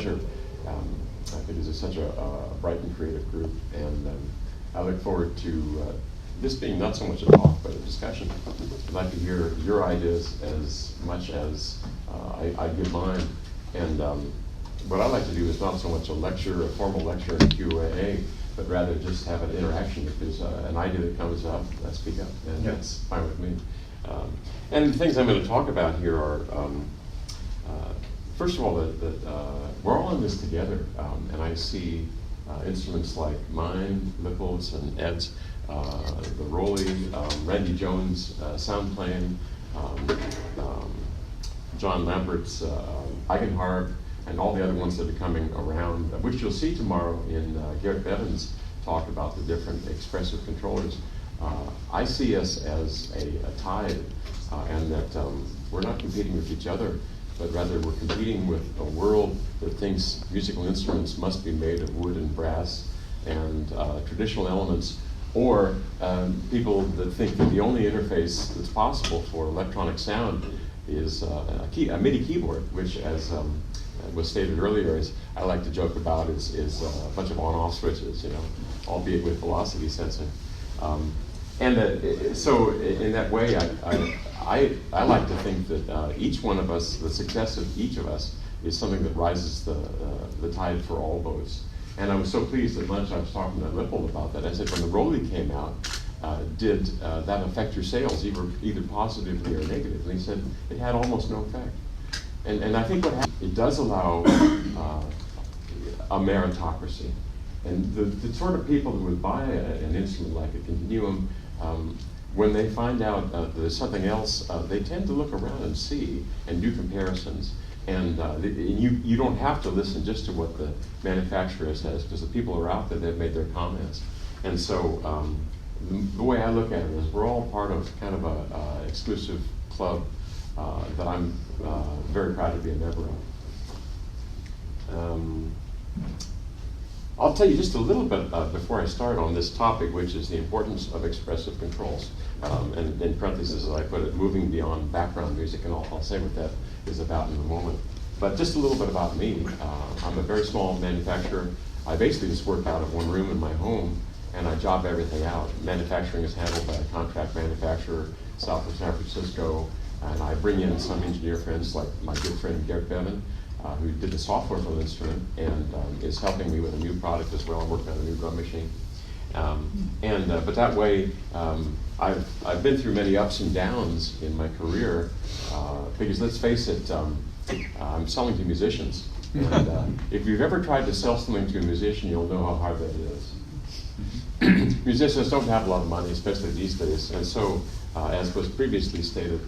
pleasure. I think it's such a bright and creative group, and I look forward to this being not so much a talk, but a discussion. I'd like to hear your ideas as much as I give mine. And what I like to do is not so much a lecture, a formal lecture and Q&A, but rather just have an interaction. If there's an idea that comes up, I speak up, and that's fine with me. And the things I'm going to talk about here are, first of all, that we're all in this together, and I see instruments like mine, Lippel's and Ed's, the Rolly, Randy Jones' sound playing, John Lambert's Eigenharp, and all the other ones that are coming around, which you'll see tomorrow in Garrett Bevan's talk about the different expressive controllers. I see us as a tide, and that we're not competing with each other, but rather we're competing with a world that thinks musical instruments must be made of wood and brass and traditional elements, or people that think that the only interface that's possible for electronic sound is a MIDI keyboard, which, as was stated earlier, is I like to joke about is a bunch of on-off switches, albeit with velocity sensing. So in that way, I like to think that each one of us, the success of each of us, is something that rises the tide for all boats. And I was so pleased at lunch, I was talking to Lipple about that. I said, when the Rolly came out, did that affect your sales, either positively or negatively? And he said, it had almost no effect. And I think what happens, it does allow a meritocracy. And the sort of people who would buy an instrument like a Continuum, when they find out there's something else, they tend to look around and see and do comparisons. And you don't have to listen just to what the manufacturer says, because the people are out there, they've made their comments. And so the way I look at it is we're all part of kind of a exclusive club that I'm very proud to be a member of. I'll tell you just a little bit before I start on this topic, which is the importance of expressive controls. And in parentheses, as I put it, moving beyond background music, and I'll say what that is about in a moment. But just a little bit about me. I'm a very small manufacturer. I basically just work out of one room in my home, and I job everything out. Manufacturing is handled by a contract manufacturer south of San Francisco, and I bring in some engineer friends, like my good friend Garrett Bevan, who did the software for the instrument and is helping me with a new product as well. I'm working on a new drum machine. But that way, I've been through many ups and downs in my career, because let's face it, I'm selling to musicians. And if you've ever tried to sell something to a musician, you'll know how hard that is. Musicians don't have a lot of money, especially these days. And so, as was previously stated,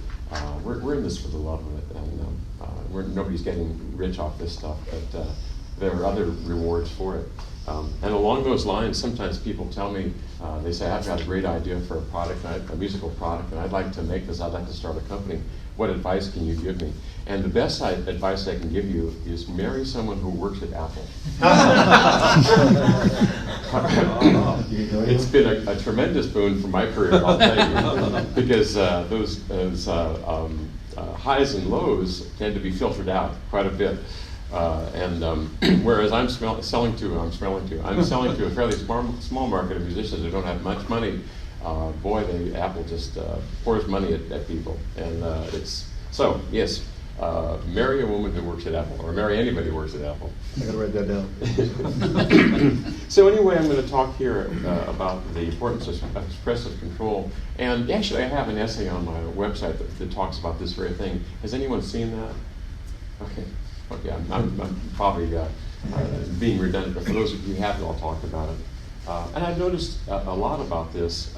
we're in this for the love of it. And nobody's getting rich off this stuff, but there are other rewards for it. And along those lines, sometimes people tell me, they say, I've got a great idea for a product, a musical product, and I'd like to make this, I'd like to start a company. What advice can you give me? And the best advice I can give you is marry someone who works at Apple. It's been a tremendous boon for my career, I'll tell you, because those highs and lows tend to be filtered out quite a bit. Whereas I'm selling to a fairly small market of musicians who don't have much money. Apple just pours money at people, and yes, marry a woman who works at Apple, or marry anybody who works at Apple. I gotta write that down. So anyway, I'm going to talk here about the importance of expressive control, and actually I have an essay on my website that talks about this very thing. Has anyone seen that? Okay, I'm probably being redundant, but for those of you who haven't, I'll talk about it. And I've noticed a lot about this,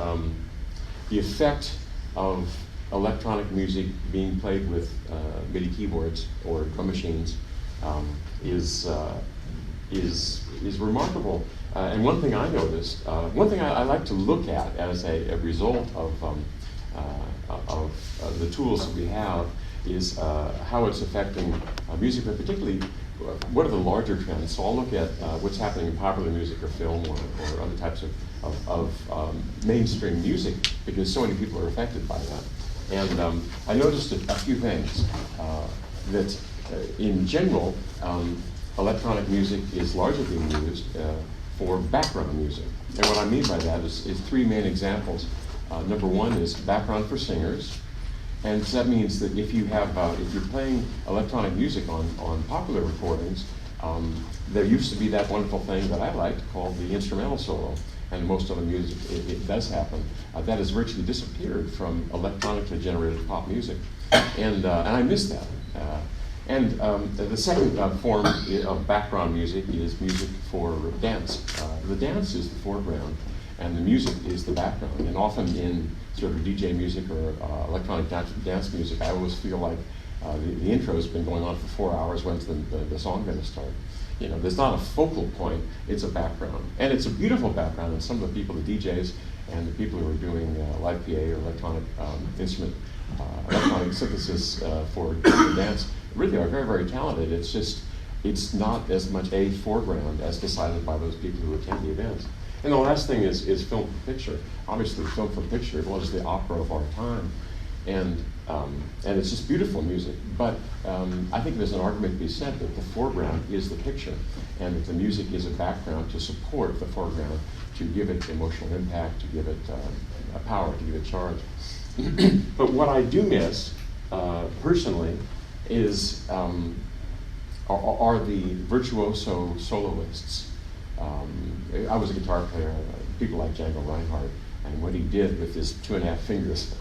the effect of electronic music being played with MIDI keyboards or drum machines is remarkable. And one thing I noticed, one thing I like to look at as a result of the tools that we have is how it's affecting music, but particularly what are the larger trends. So I'll look at what's happening in popular music or film or other types of mainstream music, because so many people are affected by that. And I noticed a few things that in general, electronic music is largely being used for background music. And what I mean by that is three main examples. Number one is background for singers. And so that means that if you have, if you're playing electronic music on popular recordings, there used to be that wonderful thing that I liked called the instrumental solo. And most of the music, it does happen. That has virtually disappeared from electronically generated pop music. And I miss that. The second form of background music is music for dance. The dance is the foreground, and the music is the background. And often in sort of DJ music or electronic dance music, I always feel like the intro's been going on for 4 hours. When's the song going to start? You know, there's not a focal point, it's a background. And it's a beautiful background, and some of the people, the DJs and the people who are doing live PA or electronic electronic synthesis for dance really are very, very talented. It's just, it's not as much a foreground as decided by those people who attend the events. And the last thing is film for picture. Obviously, film for picture was the opera of our time. And it's just beautiful music. But I think there's an argument to be said that the foreground is the picture, and that the music is a background to support the foreground, to give it emotional impact, to give it a power, to give it charge. But what I do miss, personally, is are the virtuoso soloists. I was a guitar player, people like Django Reinhardt, and what he did with his 2.5 fingers,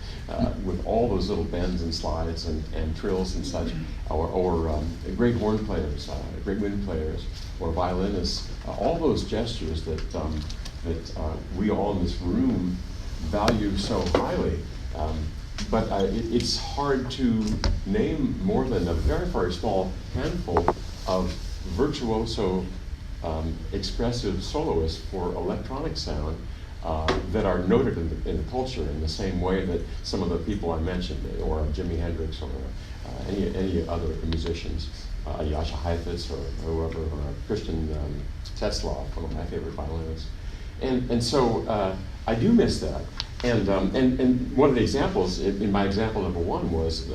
with all those little bends and slides and trills and such, or great horn players, great wind players, or violinists, all those gestures that we all in this room value so highly. But it's hard to name more than a very, very small handful of virtuoso expressive soloists for electronic sound that are noted in the culture in the same way that some of the people I mentioned, or Jimi Hendrix, or any other musicians, Jascha Heifetz, or whoever, or Christian Tetzlaff, one of my favorite violinists. And so I do miss that. And one of the examples, in my example number one, was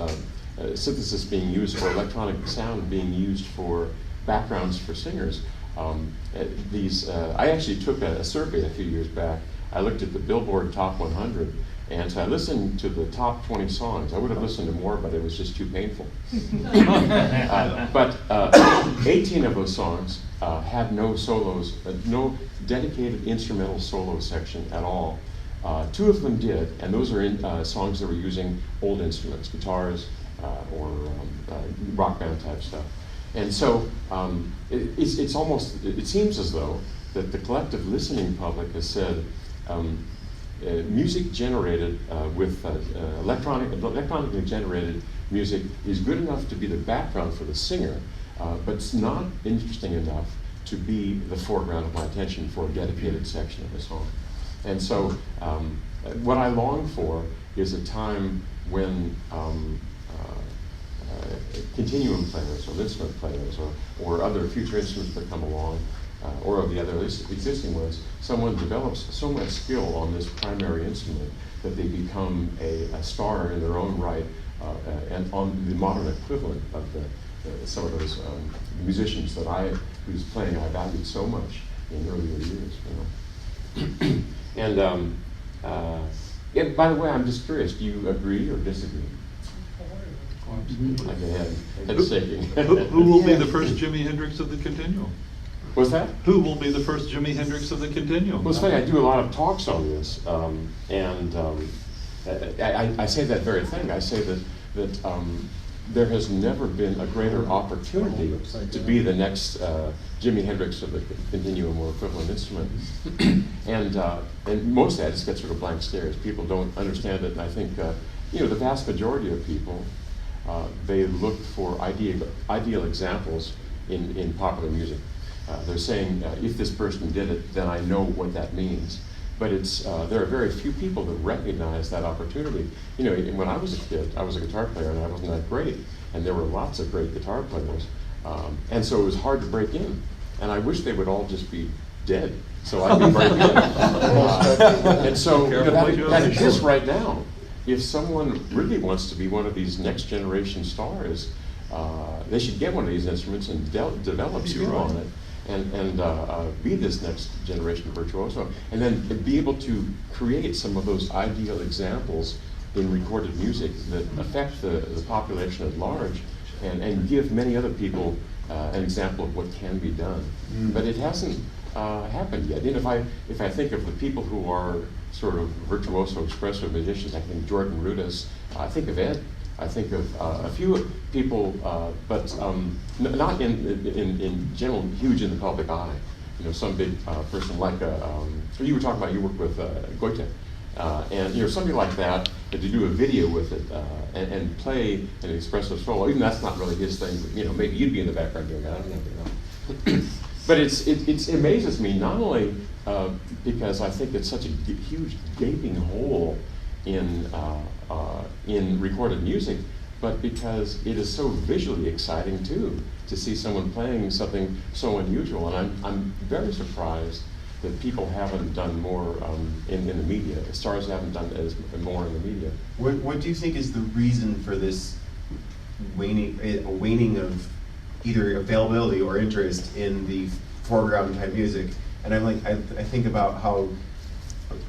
synthesis being used for electronic sound being used for backgrounds for singers. I actually took a survey a few years back. I looked at the Billboard Top 100, and so I listened to the top 20 songs. I would have listened to more, but it was just too painful. But 18 of those songs had no solos, no dedicated instrumental solo section at all. 2 of them did, and those are in songs that were using old instruments, guitars, or rock band type stuff. And so it's almost, it seems as though that the collective listening public has said music generated with electronically generated music is good enough to be the background for the singer, but it's not interesting enough to be the foreground of my attention for a dedicated section of the song. And so what I long for is a time when continuum players or instrument players or other future instruments that come along, or of the other existing ones, someone develops so much skill on this primary instrument that they become a star in their own right, and on the modern equivalent of some of those musicians whose playing I valued so much in earlier years. You know. And by the way, I'm just curious, do you agree or disagree? Like head shaking. Who will be the first Jimi Hendrix of the Continuum? What's that? Who will be the first Jimi Hendrix of the Continuum? Well, it's funny, I do a lot of talks on this, and I say that very thing. I say that there has never been a greater opportunity to be the next Jimi Hendrix of the Continuum or equivalent instrument. And most of that just gets sort of blank stares. People don't understand it, and I think the vast majority of people, they look for ideal examples in popular music. They're saying, if this person did it, then I know what that means. But there are very few people that recognize that opportunity. You know, when I was a kid, I was a guitar player, and I wasn't that great. And there were lots of great guitar players. And so it was hard to break in. And I wish they would all just be dead, so I could break in. And so that exists right now. If someone really wants to be one of these next generation stars, they should get one of these instruments and develop skill on it, and be this next generation virtuoso, and then be able to create some of those ideal examples in recorded music that affect the population at large, and give many other people an example of what can be done. But it hasn't happened yet. And if I think of the people who are sort of virtuoso expressive musicians, I think Jordan Rudess, I think of Ed, I think of a few people, but not in general huge in the public eye. You know, some big person like you were talking about. You worked with Goethe, and you know, somebody like that to do a video with it and play an expressive solo. Even that's not really his thing. But, you know, maybe you'd be in the background doing that. I don't know. But it amazes me not only because I think it's such a huge gaping hole in recorded music, but because it is so visually exciting too, to see someone playing something so unusual. And I'm very surprised that people haven't done more in the media. Stars haven't done more in the media. What do you think is the reason for this waning of either availability or interest in the foreground type music? And I think about how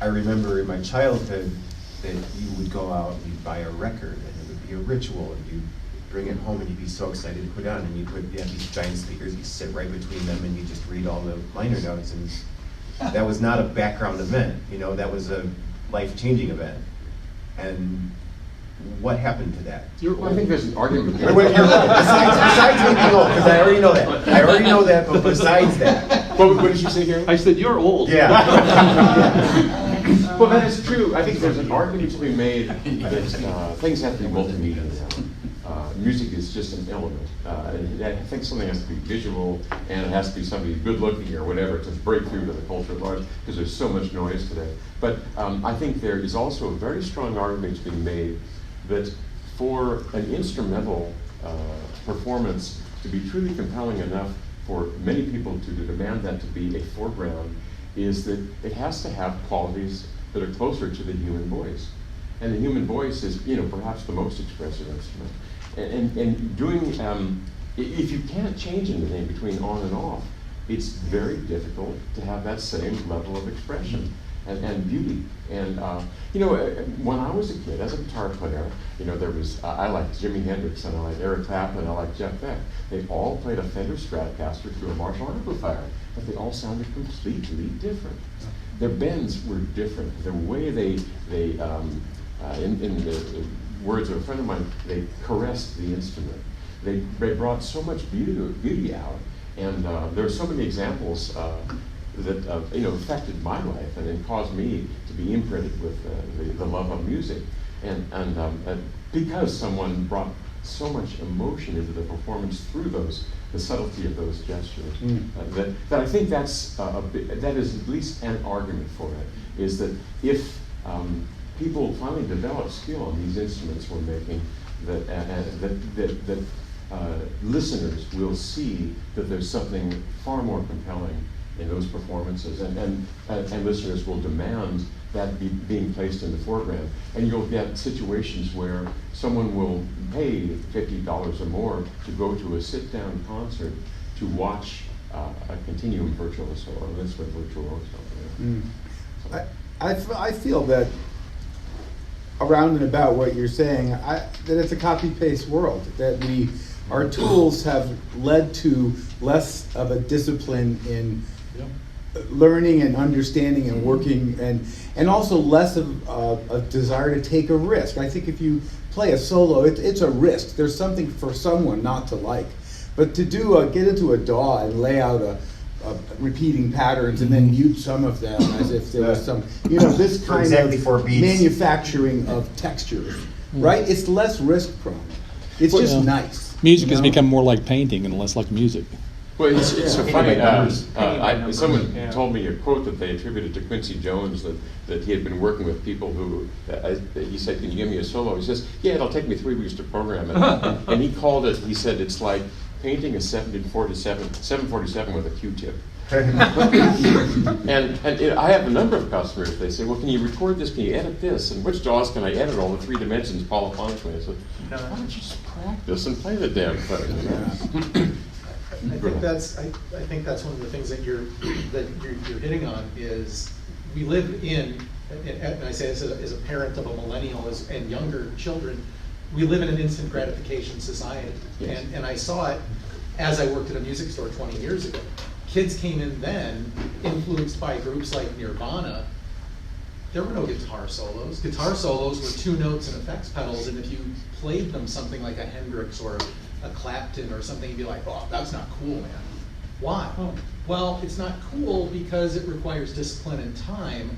I remember in my childhood that you would go out and you'd buy a record, and it would be a ritual, and you'd bring it home and you'd be so excited to put it on, and you have these giant speakers, you sit right between them and you just read all the liner notes, and that was not a background event, you know, that was a life-changing event. And what happened to that? Well, I think there's an argument there. Besides me being old, because I already know that. I already know that, but besides that. What did you say, Gary? I said, you're old. Yeah. Well, that is true. I think there's an argument to be made that things have to be multimedia now. Music is just an element. I think something has to be visual, and it has to be somebody good looking or whatever to break through to the culture at large, because there's so much noise today. But I think there is also a very strong argument to be made that for an instrumental performance to be truly compelling enough for many people to demand that to be a foreground is that it has to have qualities that are closer to the human voice. And the human voice is, you know, perhaps the most expressive instrument. And doing, if you can't change anything between on and off, it's very difficult to have that same level of expression and beauty. And you know, when I was a kid, as a guitar player, you know, there was I liked Jimi Hendrix, and I liked Eric Clapton, and I liked Jeff Beck. They all played a Fender Stratocaster through a Marshall amplifier, but they all sounded completely different. Their bends were different. The way they in the words of a friend of mine, they caressed the instrument. They brought so much beauty out, and there are so many examples that you know, affected my life and it caused me to be imprinted with the love of music, and because someone brought so much emotion into the performance through the subtlety of those gestures. That I think that is at least an argument for it, is that if people finally develop skill on these instruments we're making, that listeners will see that there's something far more compelling in those performances, and listeners will demand that being placed in the foreground. And you'll get situations where someone will pay $50 or more to go to a sit-down concert to watch a Continuum virtuoso or an instrument virtuoso. I feel that around and about what you're saying, that it's a copy-paste world, that our tools have led to less of a discipline in learning and understanding and working, and also less of a desire to take a risk. I think if you play a solo, it's a risk. There's something for someone not to like. But to get into a DAW and lay out a repeating patterns and then mute some of them as if there was some, you know, this kind of manufacturing of textures, right? It's less risk prone. It's just nice. Music has become more like painting and less like music. Well, it's so funny. Someone told me a quote that they attributed to Quincy Jones, that he had been working with people who, he said, "Can you give me a solo?" He says, "Yeah, it'll take me 3 weeks to program it." And he called it, he said, it's like painting a 747 with a Q-tip. And you know, I have a number of customers, they say, well, can you record this, can you edit this, and which JAWs can I edit all the 3 dimensions polyphonically? I said, why don't you just practice and play the damn thing? I think that's one of the things that you're hitting on is we live in, and I say this as a parent of a millennial and younger children, we live in an instant gratification society. Yes. And I saw it as I worked at a music store 20 years ago. Kids came in then, influenced by groups like Nirvana. There were no guitar solos. Guitar solos were 2 notes and effects pedals, and if you played them something like a Hendrix or a Clapton or something, you'd be like, oh, that's not cool, man. Why? Oh. Well, it's not cool because it requires discipline and time,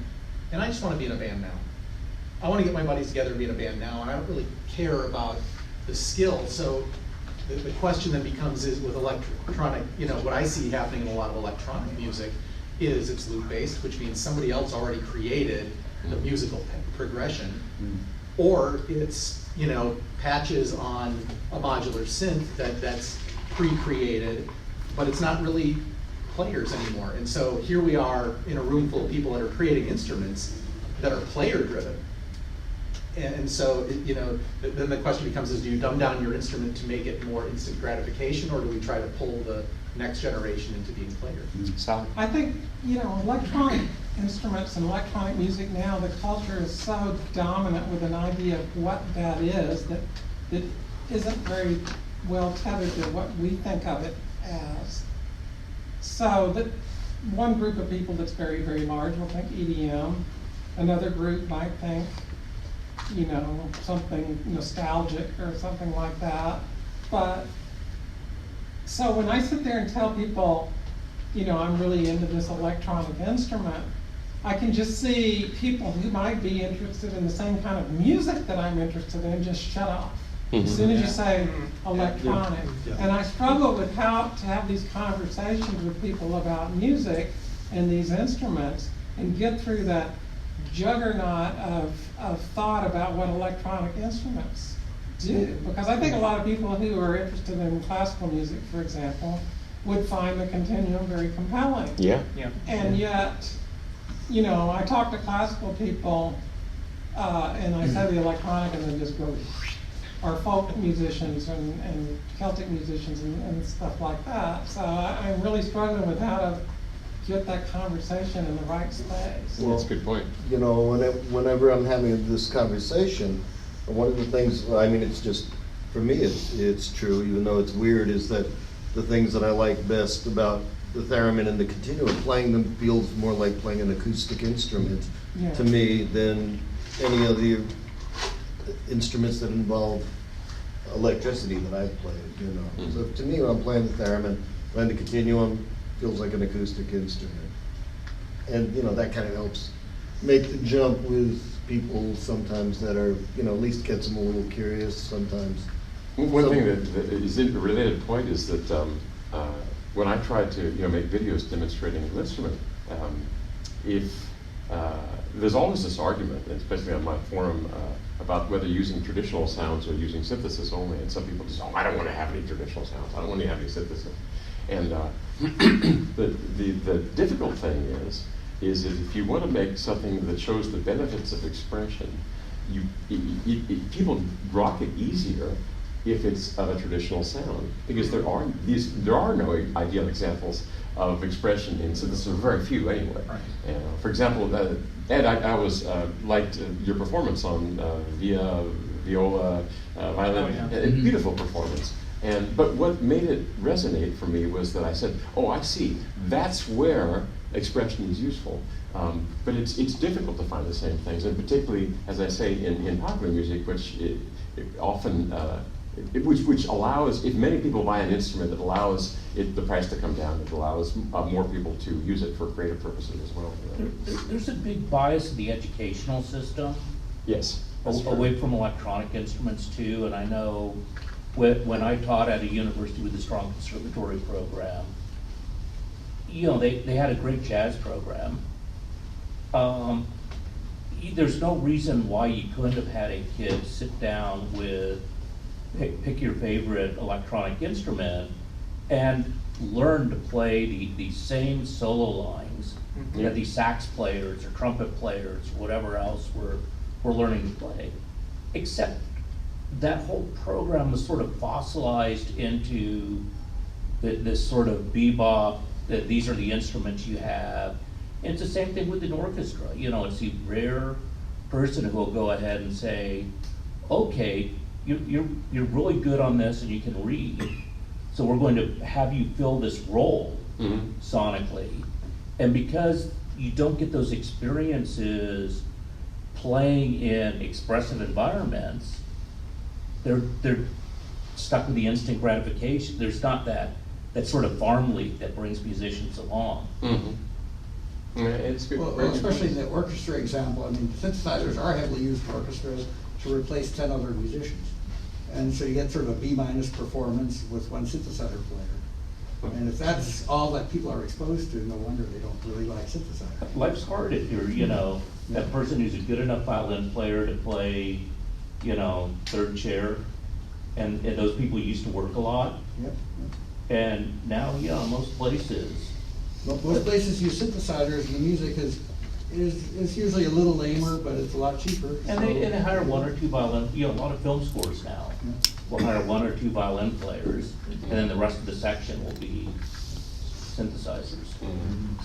and I just want to be in a band now. I want to get my buddies together and be in a band now, and I don't really care about the skill. So the question then becomes is with electronic, you know, what I see happening in a lot of electronic music is it's loop-based, which means somebody else already created the musical progression, or it's, you know, patches on a modular synth that's pre-created, but it's not really players anymore. And so here we are in a room full of people that are creating instruments that are player-driven. And so, you know, then the question becomes is do you dumb down your instrument to make it more instant gratification, or do we try to pull the next generation into being players? Sally? I think, you know, electronic instruments and electronic music now, the culture is so dominant with an idea of what that is that isn't very well tethered to what we think of it as. So that one group of people that's very, very large will think EDM. Another group might think, you know, something nostalgic or something like that. But so when I sit there and tell people, you know, I'm really into this electronic instrument, I can just see people who might be interested in the same kind of music that I'm interested in just shut off. As soon as you say electronic. And I struggle with how to have these conversations with people about music and these instruments and get through that juggernaut of thought about what electronic instruments do. Because I think a lot of people who are interested in classical music, for example, would find the Continuum very compelling. Yeah. And yet, you know, I talk to classical people and I say the electronic and then just go, or folk musicians and Celtic musicians and stuff like that. So I'm really struggling with how to get that conversation in the right space. Well, that's a good point. You know, whenever I'm having this conversation, one of the things, I mean, it's just, for me, it's true, even though it's weird, is that the things that I like best about the theremin and the continuum, playing them feels more like playing an acoustic instrument to me than any of the instruments that involve electricity that I've played, you know. So to me, when I'm playing the theremin, playing the continuum, feels like an acoustic instrument. And, you know, that kind of helps make the jump with people sometimes that are, you know, at least gets them a little curious sometimes. One thing that is a related point is that when I try to, you know, make videos demonstrating an instrument, there's always this argument, especially on my forum, about whether using traditional sounds or using synthesis only. And some people just, oh, I don't want to have any traditional sounds. I don't want to have any synthesis. And the difficult thing is if you want to make something that shows the benefits of expression, people rock it easier if it's of a traditional sound, because there are no ideal examples of expression in synthesis, or very few anyway. Right. For example, Ed, I was liked your performance on viola, violin, beautiful performance. But what made it resonate for me was that I said, oh, I see, that's where expression is useful. But it's difficult to find the same things, and particularly, as I say, in popular music, which which allows, if many people buy an instrument, it allows the price to come down. It allows more people to use it for creative purposes as well. There's a big bias in the educational system. Yes. Away from electronic instruments too, and I know when I taught at a university with a strong conservatory program, you know, they had a great jazz program. There's no reason why you couldn't have had a kid sit down with pick your favorite electronic instrument and learn to play the same solo lines that these sax players or trumpet players, whatever else we're learning to play. Except that whole program was sort of fossilized into this sort of bebop, that these are the instruments you have. And it's the same thing with an orchestra. You know, it's the rare person who will go ahead and say, okay, you're really good on this and you can read, so we're going to have you fill this role sonically. And because you don't get those experiences playing in expressive environments, they're stuck with the instant gratification. There's not that sort of farm league that brings musicians along. Yeah, it's good. Well, especially in the orchestra example, I mean, synthesizers are heavily used in orchestras to replace 10 other musicians. And so you get sort of a B- performance with one synthesizer player. And if that's all that people are exposed to, no wonder they don't really like synthesizers. Life's hard if you're, that person who's a good enough violin player to play, third chair. And those people used to work a lot. Yep. And now, most places. Most places use synthesizers, and the music is usually a little lamer, but it's a lot cheaper. And they hire one or two violin, a lot of film scores now will hire one or two violin players, and then the rest of the section will be synthesizers.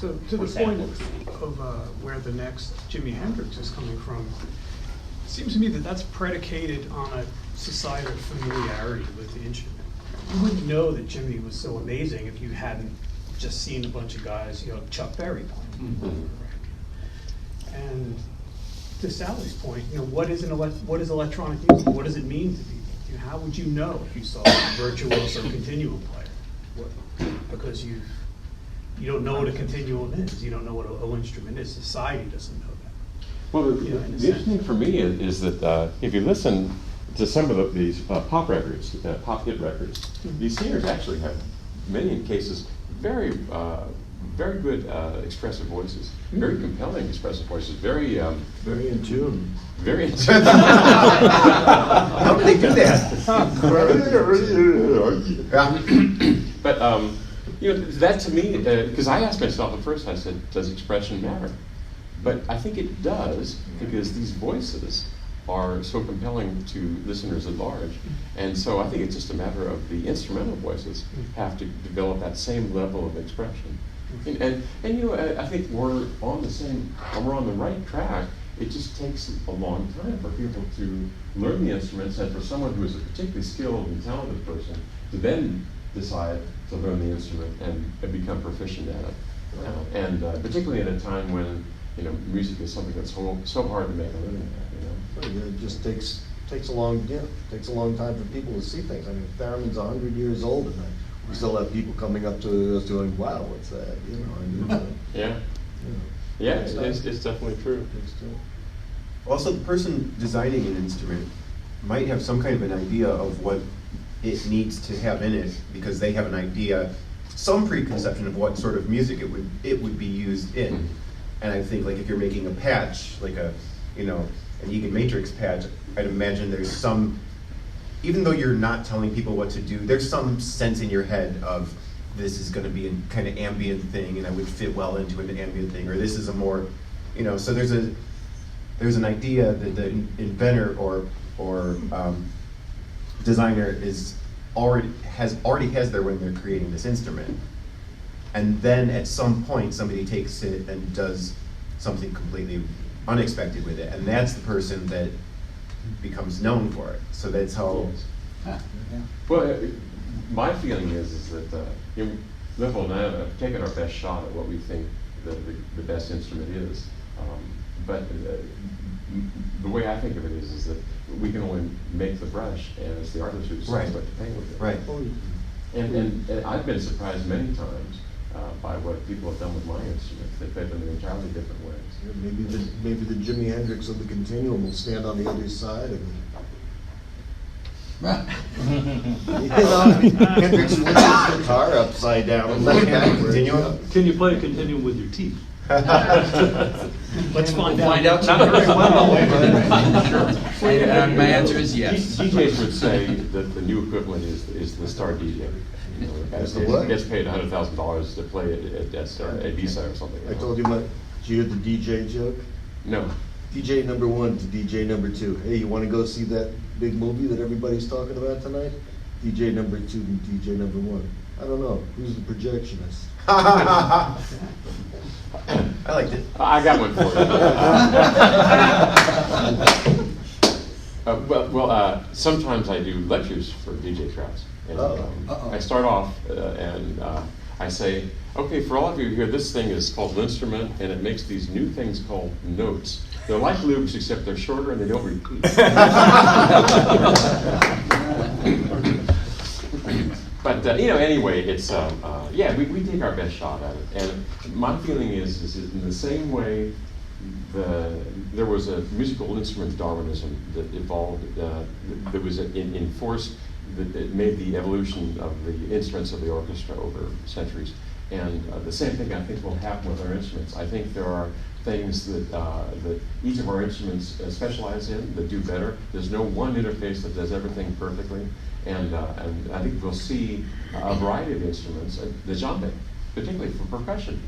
So to the Or point samplers. of where the next Jimi Hendrix is coming from, it seems to me that that's predicated on a societal familiarity with the instrument. You wouldn't know that Jimmy was so amazing if you hadn't just seen a bunch of guys, Chuck Berry playing. And to Sally's point, what is electronic music? What does it mean to people? How would you know if you saw a virtuoso continuum player? Because you don't know what a continuum is. You don't know what a whole instrument is. Society doesn't know that. Well, the interesting for me is that if you listen to some of these pop records, pop hit records, these singers actually have, many cases, very good expressive voices, very compelling expressive voices, very in tune. very in tune. How do they do that? But that to me, because I asked myself at first, I said, does expression matter? But I think it does, because these voices are so compelling to listeners at large. And so I think it's just a matter of the instrumental voices have to develop that same level of expression. And I think we're on the right track. It just takes a long time for people to learn the instruments, and for someone who is a particularly skilled and talented person to then decide to learn the instrument and become proficient at it. And particularly in a time when music is something that's so hard to make a living at. It just takes a long time for people to see things. I mean, Theremin's 100 years old, and we still have people coming up to us going, "Wow, what's that?" Yeah, it's definitely true. Also, the person designing an instrument might have some kind of an idea of what it needs to have in it, because they have an idea, some preconception of what sort of music it would be used in. And I think, like, if you're making a patch, like an Haken Matrix patch, I'd imagine there's some, even though you're not telling people what to do, there's some sense in your head of, this is going to be a kind of ambient thing, and I would fit well into an ambient thing, or this is a more, so there's an idea that the inventor or designer already has there when they're creating this instrument. And then at some point, somebody takes it and does something completely unexpected with it, and that's the person that becomes known for it. So that's how. Well, my feeling is that Liffel and I have taken our best shot at what we think the best instrument is. But the way I think of it is that we can only make the brush, and it's the artist who decides what to paint with it. Right. And I've been surprised many times by what people have done with my instruments. They've played them in entirely different ways. Maybe the Jimi Hendrix of the Continuum will stand on the other side of it. Hendrix flips his guitar upside down and left backwards. Can you play a continuum with your teeth? Let's find out. Find out not very well. Sure. My answer is yes. DJs would say that the new equivalent is the star DJ. You know, the guy As the what? gets paid $100,000 to play at Ibiza or something. I told you did you hear the DJ joke? No. DJ number 1 to DJ number 2. Hey, you want to go see that big movie that everybody's talking about tonight? DJ number 2 to DJ number 1. I don't know. Who's the projectionist? I liked it. I got one for you. Sometimes I do lectures for DJ crowds. And, I start off and I say, okay, for all of you here, this thing is called an instrument, and it makes these new things called notes. They're like loops, except they're shorter and they don't repeat. But anyway, it's we take our best shot at it. And my feeling is in the same way there was a musical instrument Darwinism that evolved, that was enforced, that it made the evolution of the instruments of the orchestra over centuries. And the same thing I think will happen with our instruments. I think there are things that each of our instruments specialize in that do better. There's no one interface that does everything perfectly. And I think we'll see a variety of instruments, the djembe, particularly for percussion.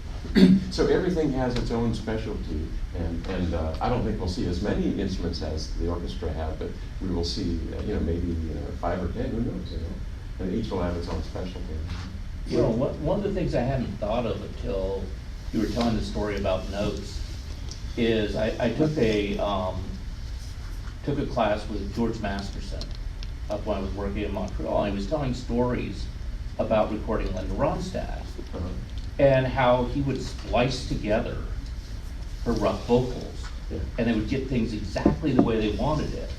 So everything has its own specialty, and I don't think we'll see as many instruments as the orchestra have, but we will see, maybe 5 or 10, who knows, and each will have its own specialty. One of the things I hadn't thought of until you were telling the story about notes is I took a class with George Masterson up when I was working in Montreal, and he was telling stories about recording Linn Ronstadt and how he would splice together her rough vocals, and they would get things exactly the way they wanted it.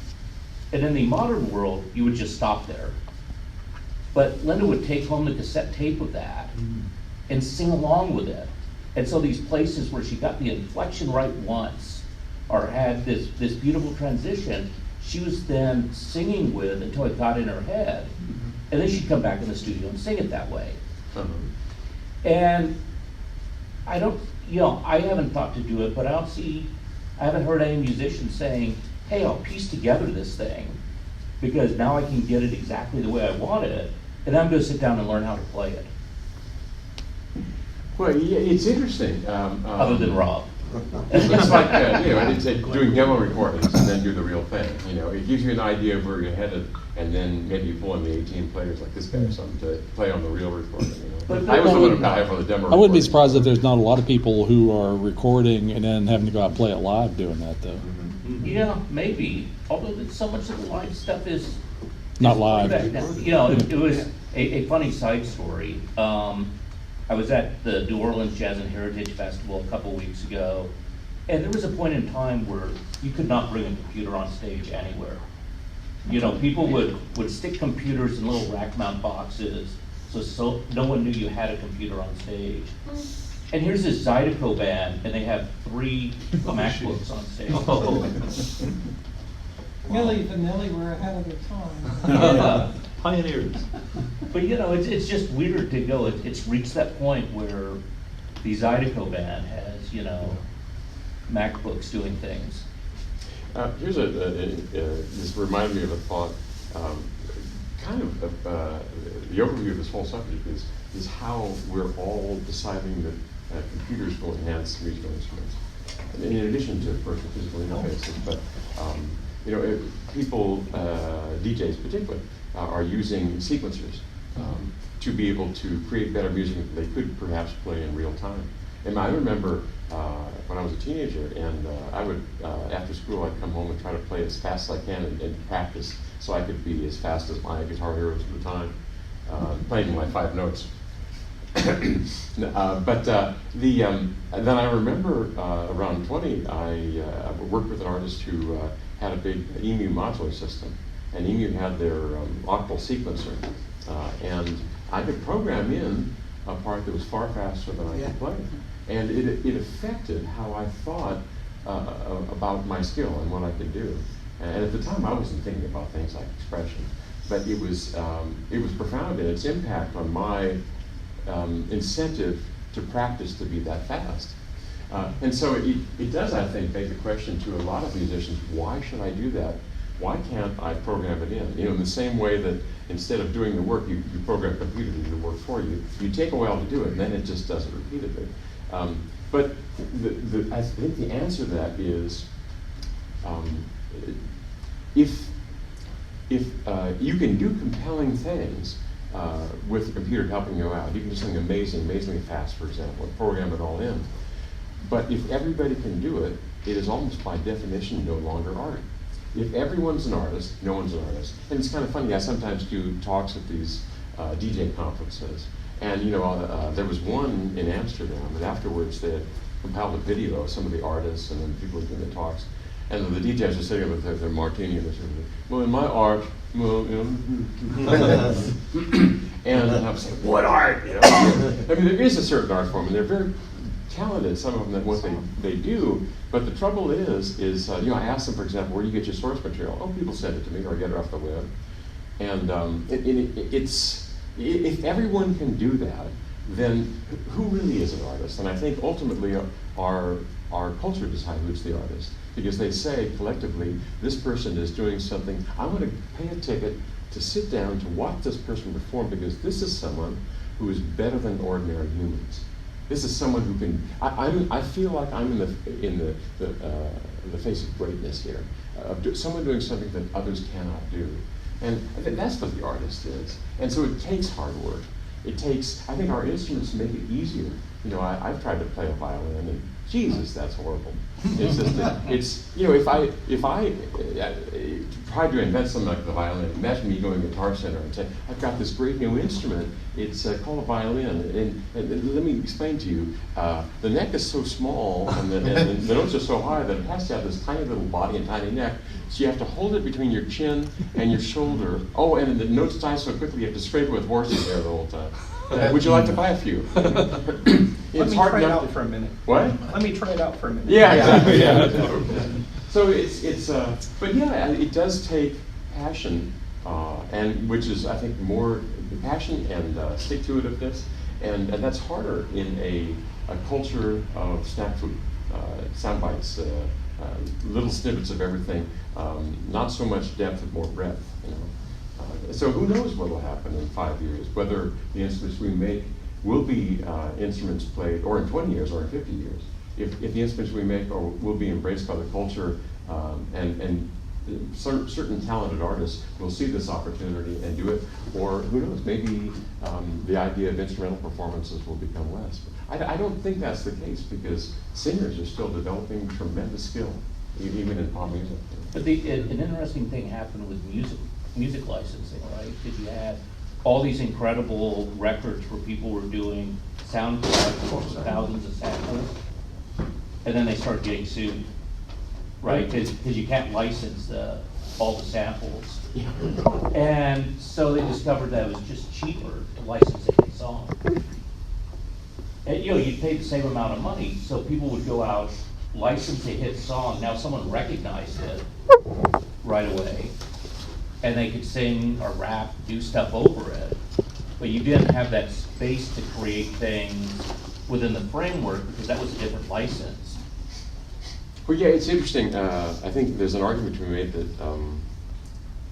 And in the modern world, you would just stop there. But Linda would take home the cassette tape of that and sing along with it. And so these places where she got the inflection right once, or had this beautiful transition, she was then singing with until it got in her head. And then she'd come back in the studio and sing it that way. And I haven't thought to do it, but I haven't heard any musician saying, hey, I'll piece together this thing because now I can get it exactly the way I want it, and I'm going to sit down and learn how to play it. Well, yeah, it's interesting. Other than Rob. It's like, I didn't say doing demo recordings and then do the real thing. It gives you an idea of where you're headed, and then maybe you pull in the 18 players like this guy or something to play on the real recording. But I was the one who got for the demo. I wouldn't be recording. surprised if there's not a lot of people who are recording and then having to go out and play it live doing that, though. Yeah, maybe. Although so much of the live stuff is Not live. It was a funny side story. I was at the New Orleans Jazz and Heritage Festival a couple weeks ago, and there was a point in time where you could not bring a computer on stage anywhere. People would stick computers in little rack mount boxes, so no one knew you had a computer on stage. And here's this Zydeco band, and they have 3 MacBooks on stage. Milli Vanilli were ahead of their time. Pioneers. But it's just weird to go. It's reached that point where the Zydeco band has MacBooks doing things. Here's this reminded me of a thought. The overview of this whole subject is how we're all deciding that computers will enhance musical instruments, in addition to, of course, the physical interfaces. But people, DJs particularly, are using sequencers to be able to create better music that they could perhaps play in real time. And I remember when I was a teenager, and I would, after school, I'd come home and try to play as fast as I can and practice so I could be as fast as my guitar heroes at the time, playing my 5 notes. Then I remember around 20, I worked with an artist who had a big EMU modular system, and EMU had their octal sequencer, and I could program in a part that was far faster than I could play, and it affected how I thought about my skill and what I could do. And at the time, I wasn't thinking about things like expression, but it was profound in its impact on my incentive to practice to be that fast. And so it does, I think, beg the question to a lot of musicians, why should I do that why can't I program it in? You know, in the same way that instead of doing the work, you program a computer to do the work for you. You take a while to do it, and then it just does it repeatedly. But I think the answer to that is, if you can do compelling things with the computer helping you out, you can do something amazingly fast, for example, and program it all in. But if everybody can do it, it is almost by definition no longer art. If everyone's an artist, no one's an artist. And it's kind of funny, I sometimes do talks at these DJ conferences. And you know, there was one in Amsterdam, and afterwards they had compiled a video of some of the artists and then people doing the talks. And the DJs are sitting with their martini and they're saying, well, in my art, well, you know, and I'm saying, what art? You know? I mean, there is a certain art form, and they're very talented, some of them, at what they do. But the trouble is you know, I asked them, for example, where do you get your source material? Oh, people send it to me, or I get it off the web. And it's, if everyone can do that, then who really is an artist? And I think ultimately our culture decides who's the artist. Because they say collectively, this person is doing something, I want to pay a ticket to sit down to watch this person perform, because this is someone who is better than ordinary humans. This is someone who can, I feel like I'm in the face of greatness here, someone doing something that others cannot do. And I think that's what the artist is. And so it takes hard work. It takes, I think our instruments make it easier. You know, I've tried to play a violin, and Jesus, that's horrible. It's just, it's, you know, if I tried to invent something like the violin, imagine me going to Guitar Center and saying, I've got this great new instrument, it's called a violin, and let me explain to you, the neck is so small, and the notes are so high that it has to have this tiny little body and tiny neck, so you have to hold it between your chin and your shoulder. Oh, and the notes die so quickly you have to scrape it with horse's hair the whole time. Would you like to buy a few? Let me try it out for a minute. What? Let me try it out for a minute. Yeah, exactly. Yeah. So it's but yeah, it does take passion, and which is, I think, more passion and stick-to-itiveness, and that's harder in a culture of snack food, sound bites, little snippets of everything, not so much depth but more breadth. You know. So who knows what will happen in 5 years, whether the instruments we make will be instruments played, or in 20 years, or in 50 years. If the instruments we make will be embraced by the culture, and certain talented artists will see this opportunity and do it, or who knows, maybe the idea of instrumental performances will become less. I don't think that's the case, because singers are still developing tremendous skill, even in pop music. But an interesting thing happened with music licensing, right? Because you had all these incredible records where people were doing sound cards, thousands of samples, and then they started getting sued, right? Because you can't license all the samples. And so they discovered that it was just cheaper to license a hit song. And you know, you'd pay the same amount of money, so people would go out, license a hit song. Now someone recognized it right away, and they could sing or rap, do stuff over it. But you didn't have that space to create things within the framework, because that was a different license. Well, yeah, it's interesting. I think there's an argument to be made that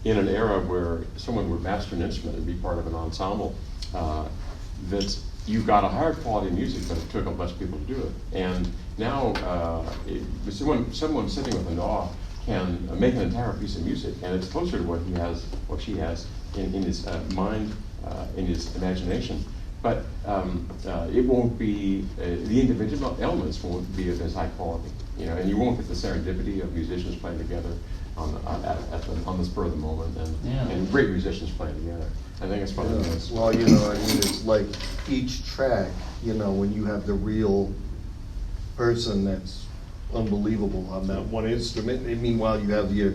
in an era where someone would master an instrument and be part of an ensemble, that you got a higher quality music, but it took up less people to do it. And now, someone sitting with a DAW can make an entire piece of music, and it's closer to what he has, what she has in his mind, in his imagination. But it won't be, the individual elements won't be of as high quality, you know, and you won't get the serendipity of musicians playing together on the spur of the moment, and great musicians playing together. I think it's probably the most. Well, you know, I mean, it's like each track, you know, when you have the real person that's unbelievable on that one instrument, and meanwhile you have your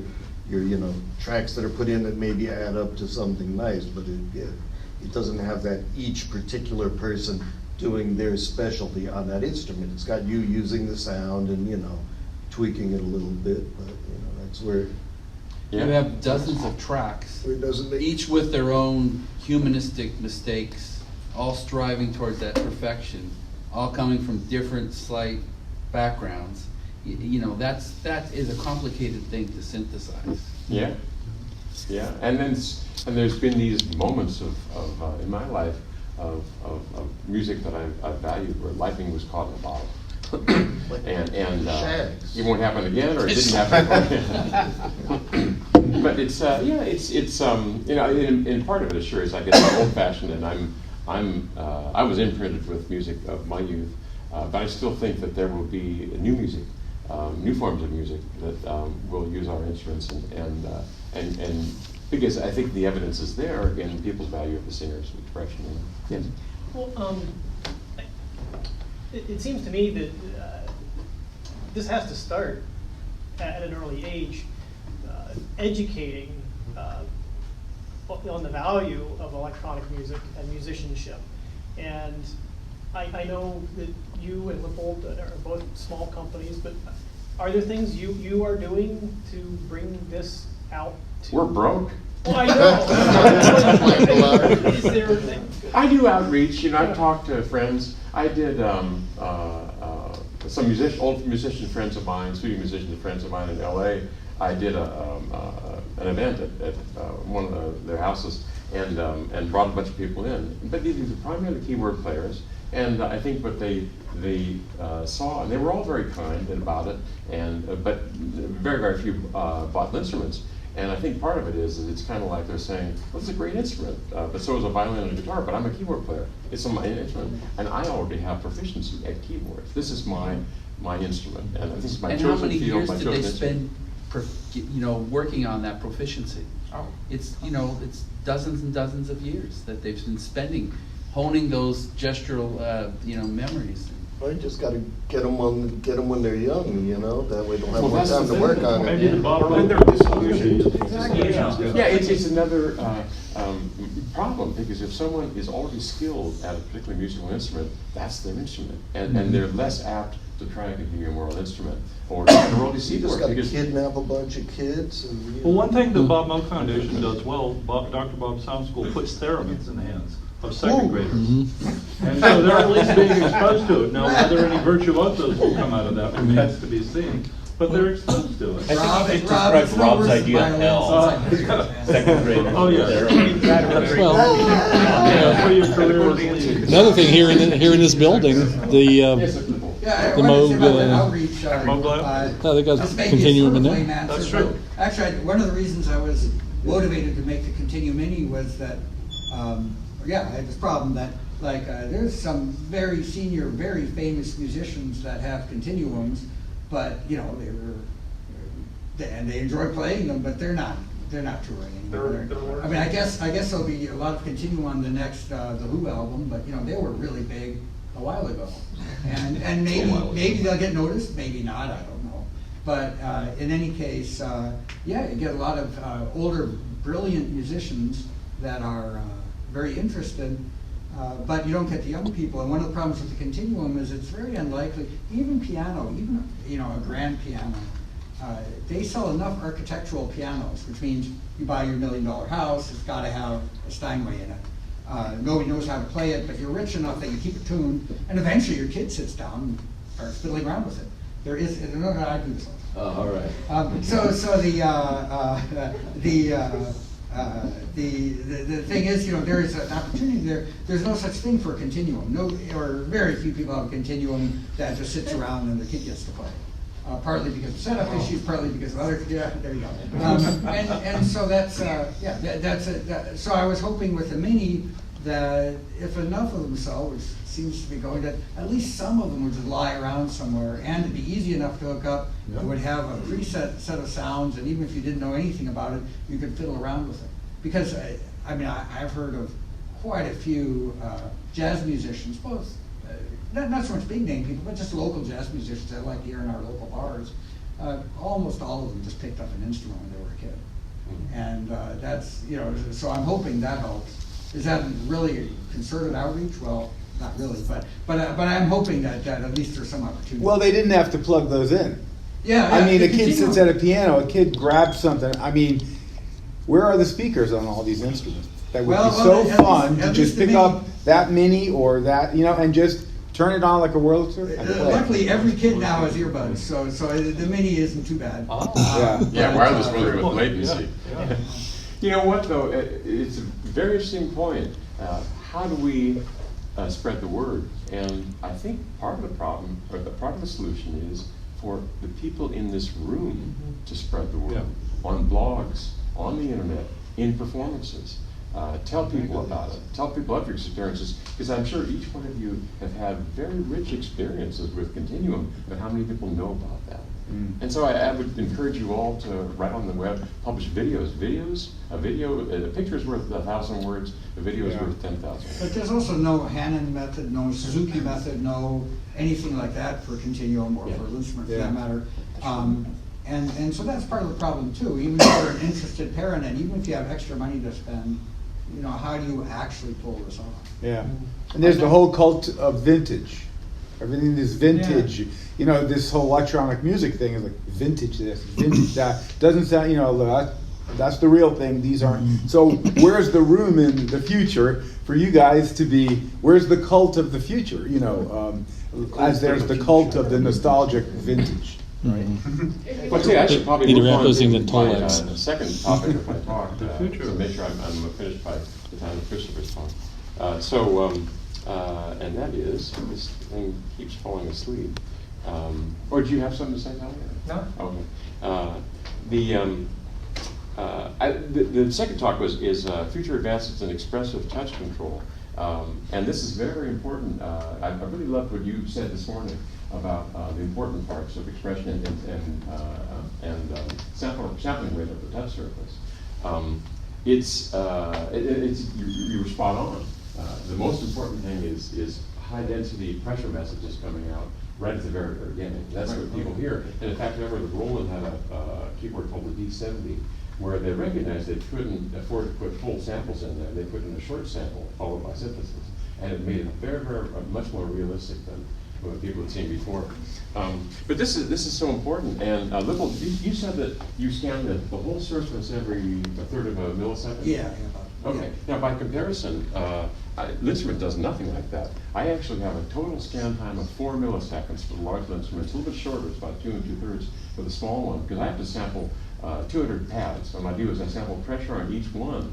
you know, tracks that are put in that maybe add up to something nice, but it doesn't have that each particular person doing their specialty on that instrument. It's got you using the sound and, you know, tweaking it a little bit, but, you know, that's where you have dozens of tracks, each with their own humanistic mistakes, all striving towards that perfection, all coming from different slight backgrounds. You know, that is a complicated thing to synthesize. Yeah, yeah, and then and there's been these moments of in my life of music that I valued where lightning was caught in a bottle. and it won't happen again, or it didn't happen again. But it's you know, in part of it, sure, is I guess old-fashioned, and I was imprinted with music of my youth, but I still think that there will be new music, new forms of music that will use our instruments, and because I think the evidence is there in people's value of the singer's expression. Yes. Well, it seems to me that this has to start at an early age, educating on the value of electronic music and musicianship. And I know that you and Lippold are both small companies, but are there things you are doing to bring this out to? We're broke. Well, I know. Is there, I do outreach. You know, I've talked to friends. I did some old musician friends of mine, studio musician friends of mine in LA. I did an event at one of their houses and brought a bunch of people in. But these were primarily keyboard players, and I think what they saw, and they were all very kind about it, but very, very few bought instruments. And I think part of it is it's kind of like they're saying, well, it's a great instrument, but so is a violin and a guitar, but I'm a keyboard player. It's my instrument, and I already have proficiency at keyboards. This is my instrument, and this is my chosen field, my chosen instrument. And how many years did they spend, working on that proficiency? Oh. It's dozens and dozens of years that they've been spending, honing those gestural, memories. Well, you just gotta get them when they're young, that way they'll have Well, more that's time the to work thing. on Maybe the it. bottom Or line, they're disillusioned. Exactly. Yeah, it's another problem, because if someone is already skilled at a particular musical instrument, that's their instrument, and they're less apt to try and continue a moral instrument or to roll You seat just work. gotta Because kidnap a bunch of kids and. Well, one thing the Bob Moog Foundation does well, Dr. Bob Sound School puts theremins in the hands of second graders. And so they're at least being exposed to it. Now, whether any virtuosos will come out of that remains to be seen, but they're exposed to it. I think you described Rob's idea of hell. Second grade. Oh, yeah. Well, That's where your career is leading. another thing here in this building, the Yeah, I The wanted to say Moog, about that outreach. Moog Lab? they got this may be Continuum a in sort of there. lame answer, That's true. but Actually, one of the reasons I was motivated to make the Continuum Mini was that, I had this problem that, there's some very senior, very famous musicians that have continuums, but, they enjoy playing them, but they're not touring anymore. I mean, I guess there'll be a lot of Continuum on the next, the Who album, but, they were really big a while ago. And maybe they'll get noticed, maybe not, I don't know. But in any case, you get a lot of older, brilliant musicians that are very interested, but you don't get the young people. And one of the problems with the Continuum is it's very unlikely, even piano, even a grand piano, they sell enough architectural pianos, which means you buy your $1 million house, it's got to have a Steinway in it. Nobody knows how to play it, but you're rich enough that you keep it tuned, and eventually your kid sits down and starts fiddling around with it. There is, I don't know how I do this. All right. So the thing is, there is an opportunity there. There's no such thing for a continuum. Or very few people have a continuum that just sits around and the kid gets to play. Partly because of setup issues, partly because of other. Yeah, there you go. And so that's that's it. So I was hoping with the Mini that if enough of them sell, which seems to be going, that at least some of them would just lie around somewhere, and it'd be easy enough to hook up. It would have a preset set of sounds, and even if you didn't know anything about it, you could fiddle around with it. Because I've heard of quite a few jazz musicians, both. Not so much big name people, but just local jazz musicians that I like here in our local bars. Almost all of them just picked up an instrument when they were a kid, and that's So I'm hoping that helps. Is that really concerted outreach? Well, not really, but I'm hoping that at least there's some opportunity. Well, they didn't have to plug those in. Yeah. I mean, the a kid Continuum- sits at a piano, a kid grabs something. I mean, where are the speakers on all these instruments? That would be so fun to just pick up that Mini or that, and just turn it on like a Wurlitzer, and play. Luckily, every kid now has earbuds, so the mini isn't too bad. Yeah, wireless really with latency. Yeah. You know what, though? It's a very interesting point. How do we spread the word? And I think part of the problem, or part of the solution, is for the people in this room to spread the word on blogs, on the internet, in performances. Tell people about it. Tell people of your experiences, because I'm sure each one of you have had very rich experiences with Continuum, but how many people know about that? And so I would encourage you all to write on the web, publish videos. A picture is worth 1,000 words, a video is worth 10,000. But there's also no Haken method, no Suzuki method, no anything like that for Continuum or for Lucifer for that matter. And so that's part of the problem too. Even if you're an interested parent, and even if you have extra money to spend, you know, how do you actually pull this off? Yeah, and there's the whole cult of vintage. Everything is vintage. Yeah. You know, this whole electronic music thing is like vintage this, vintage that. Doesn't sound, you know, that's the real thing. These aren't. So where's the room in the future for you guys to be? Where's the cult of the future? You know, as there's the cult of the nostalgic vintage. Right. Well, see, I should probably Either move on Apple's to than my Tolex. second topic of my talk, The future. to make sure I'm finished by the time of Christopher's talk. And that is, this thing keeps falling asleep. Or do you have something to say, Tyler? No. Okay. The second talk is future advances in expressive touch control. And this is very important. I really loved what you said this morning about the important parts of expression and sampling rate of the touch surface. You were spot on. The most important thing is high density pressure messages coming out right at the very beginning. That's what people hear. And in fact, remember that Roland had a keyboard called the D70, where they recognized they couldn't afford to put full samples in there. They put in a short sample followed by synthesis, and it made it very much more realistic than what people had seen before. But this is so important. And Lippold, you said that you scanned the whole surface every third of a millisecond? Yeah. Okay. Now, by comparison, Instrument does nothing like that. I actually have a total scan time of 4 milliseconds for the large instrument. It's a little bit shorter. It's about 2 2/3 for the small one, because I have to sample 200 pads. So what I do is I sample pressure on each one.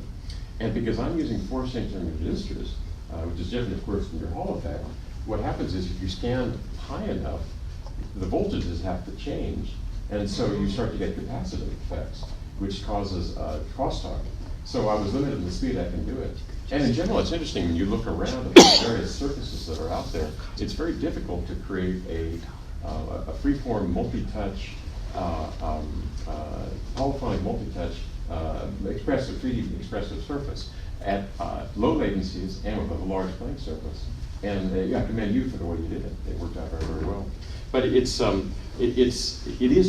And because I'm using force sensing resistors, which is different, of course, from your Hall effect, what happens is if you scan high enough, the voltages have to change. And so you start to get capacitive effects, which causes crosstalk. So I was limited in the speed I can do it. And in general, it's interesting when you look around at the various surfaces that are out there, it's very difficult to create a freeform multi-touch, polyphonic multi-touch, expressive 3D expressive surface at low latencies and with a large plane surface. And I commend you for the way you did it. It worked out very, very well. But it is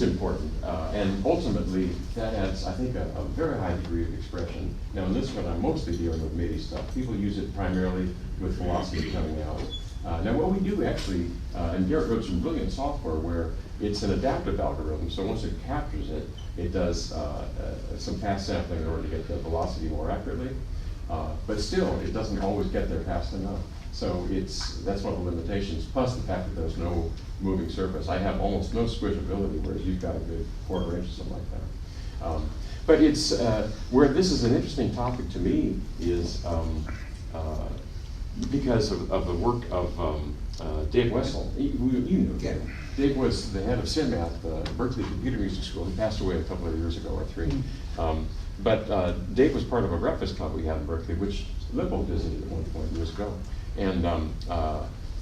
important, and ultimately that adds, I think, a very high degree of expression. Now in this one, I'm mostly dealing with MIDI stuff. People use it primarily with velocity coming out. Now what we do actually, and Garrett wrote some brilliant software where it's an adaptive algorithm, so once it captures it, it does some fast sampling in order to get the velocity more accurately. But still, it doesn't always get there fast enough. So that's one of the limitations, plus the fact that there's no moving surface. I have almost no squishability, whereas you've got a good 1/4 inch or something like that. But it's, where this is an interesting topic to me is because of the work of Dave Wessel. You know Dave. Dave was the head of SIM at Berkeley Computer Music School. He passed away a couple of years ago, or 3. But Dave was part of a breakfast club we had in Berkeley, which Lippold visited at one point years ago. And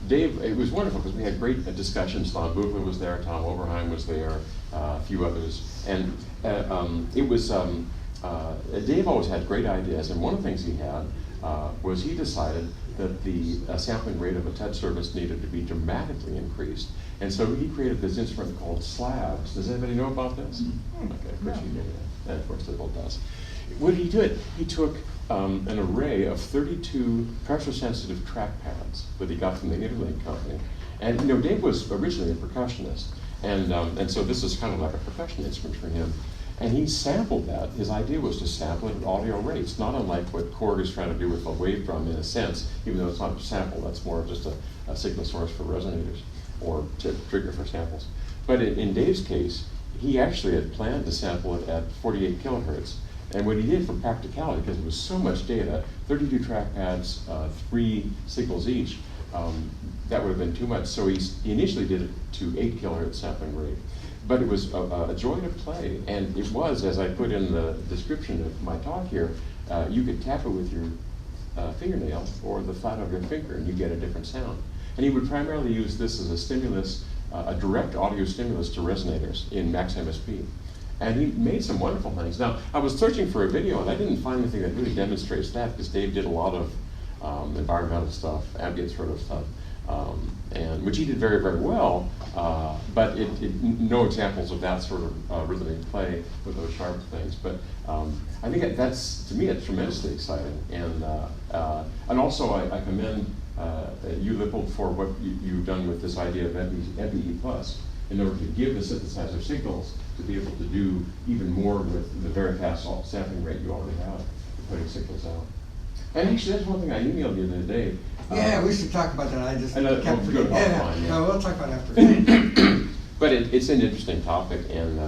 Dave, it was wonderful because we had great discussions. Don Buchler was there, Tom Oberheim was there, a few others. And it was, Dave always had great ideas, and one of the things he had was he decided that the sampling rate of a touch surface needed to be dramatically increased. And so he created this instrument called slabs. Does anybody know about this? Okay, of course you do. And of course Lippold does. What did he do? He took an array of 32 pressure-sensitive trackpads that he got from the Interlink company. And you know, Dave was originally a percussionist, and so this is kind of like a percussion instrument for him. And he sampled that. His idea was to sample it at audio rates, not unlike what Korg is trying to do with a wave drum in a sense, even though it's not a sample, that's more of just a signal source for resonators or to trigger for samples. But in Dave's case, he actually had planned to sample it at 48 kilohertz. And what he did for practicality, because it was so much data, 32 track pads, 3 signals each, that would have been too much. So he initially did it to 8 kilohertz sampling rate. But it was a joy to play, and it was, as I put in the description of my talk here, you could tap it with your fingernail or the flat of your finger, and you get a different sound. And he would primarily use this as a stimulus, a direct audio stimulus to resonators in Max MSP. And he made some wonderful things. Now, I was searching for a video, and I didn't find anything that really demonstrates that, because Dave did a lot of environmental stuff, ambient sort of stuff. And which he did very, very well, but no examples of that sort of rhythmic play with those sharp things. But I think that's, to me, it's tremendously exciting. And also I commend you, Lippold, for what you've done with this idea of MPE+, in order to give the synthesizer signals to be able to do even more with the very fast sampling rate you already have, putting signals out. And actually, that's one thing I emailed you the other day. Yeah, we should talk about that. I just kept forgetting. Yeah. No, we'll talk about it after. But it's an interesting topic, and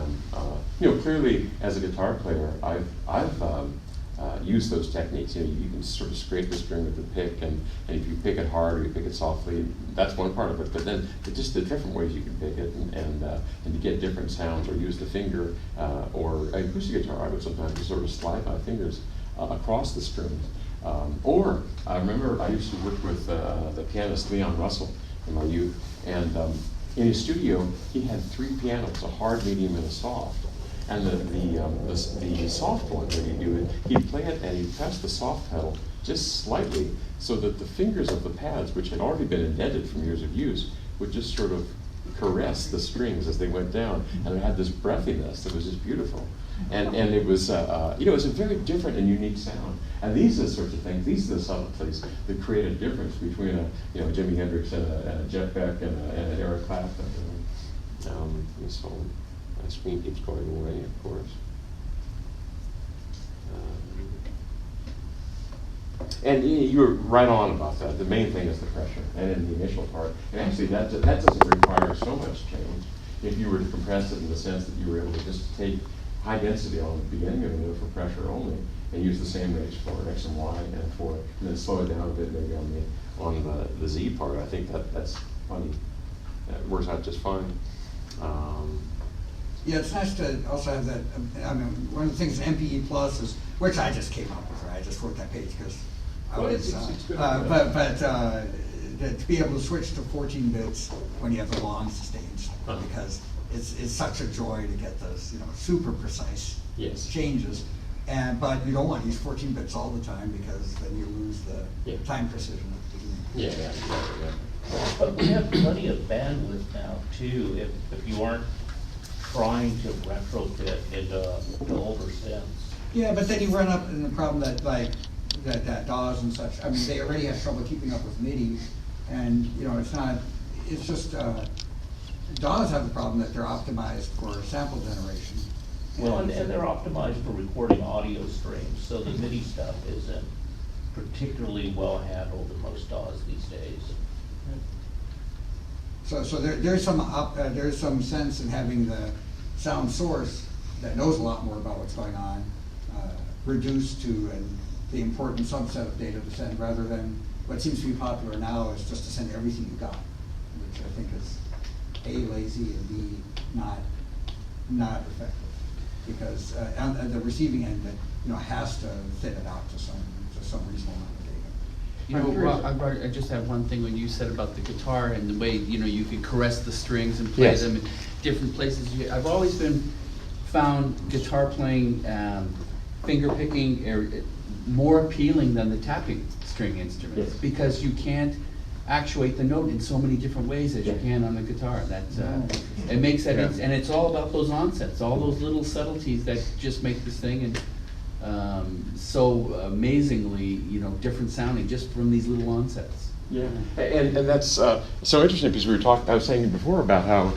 clearly, as a guitar player, I've used those techniques. You can sort of scrape the string with the pick, and if you pick it hard or you pick it softly, that's one part of it. But then just the different ways you can pick it, and to get different sounds, or use the finger, or acoustic guitar, I would sometimes just sort of slide my fingers across the strings. Or I remember I used to work with the pianist Leon Russell in my youth, and in his studio he had 3 pianos, a hard, medium, and a soft. And the soft one, when he'd do it, he'd play it and he'd press the soft pedal just slightly, so that the fingers of the pads, which had already been indented from years of use, would just sort of caress the strings as they went down, and it had this breathiness that was just beautiful. And it was, it was a very different and unique sound. And these are the sorts of things, these are the subtleties that create a difference between a Jimi Hendrix and a Jeff Beck and an Eric Clapton. So my screen keeps going away, of course. And you were right on about that. The main thing is the pressure, and in the initial part. And actually, that doesn't require so much change if you were to compress it in the sense that you were able to just take high density on the beginning of the note for pressure only, and use the same range for X and Y, and then slow it down a bit maybe on the Z part. I think that's funny. It works out just fine. Yeah, it's nice to also have that. I mean, one of the things MPE Plus is, which I just came up with. Right? I just wrote that page because I was. It's good. To be able to switch to 14 bits when you have the long sustains, because it's such a joy to get those super precise changes. But you don't want to use 14 bits all the time, because then you lose the time precision at the beginning. Yeah. But we have plenty of bandwidth now too, if you aren't trying to retrofit into older synths. Yeah, but then you run up in the problem that that DAWs and such. I mean, they already have trouble keeping up with MIDI, and it's not. It's just DAWs have the problem that they're optimized for sample generation. Well, and they're optimized for recording audio streams, so the MIDI stuff isn't particularly well handled in most DAWs these days. So there's some sense in having the sound source that knows a lot more about what's going on reduced to the important subset of data to send, rather than what seems to be popular now is just to send everything you got, which I think is A, lazy, and B, not effective, because on the receiving end, has to thin it out to some reasonable amount of data. Rob, I just have one thing when you said about the guitar and the way you can caress the strings and play them in different places. I've always found guitar playing, finger picking more appealing than the tapping string instruments, because you can't actuate the note in so many different ways as you can on the guitar. That's it makes that, and it's all about those onsets, all those little subtleties that just make this thing so amazingly different sounding just from these little onsets. Yeah, and that's so interesting, because I was saying before about how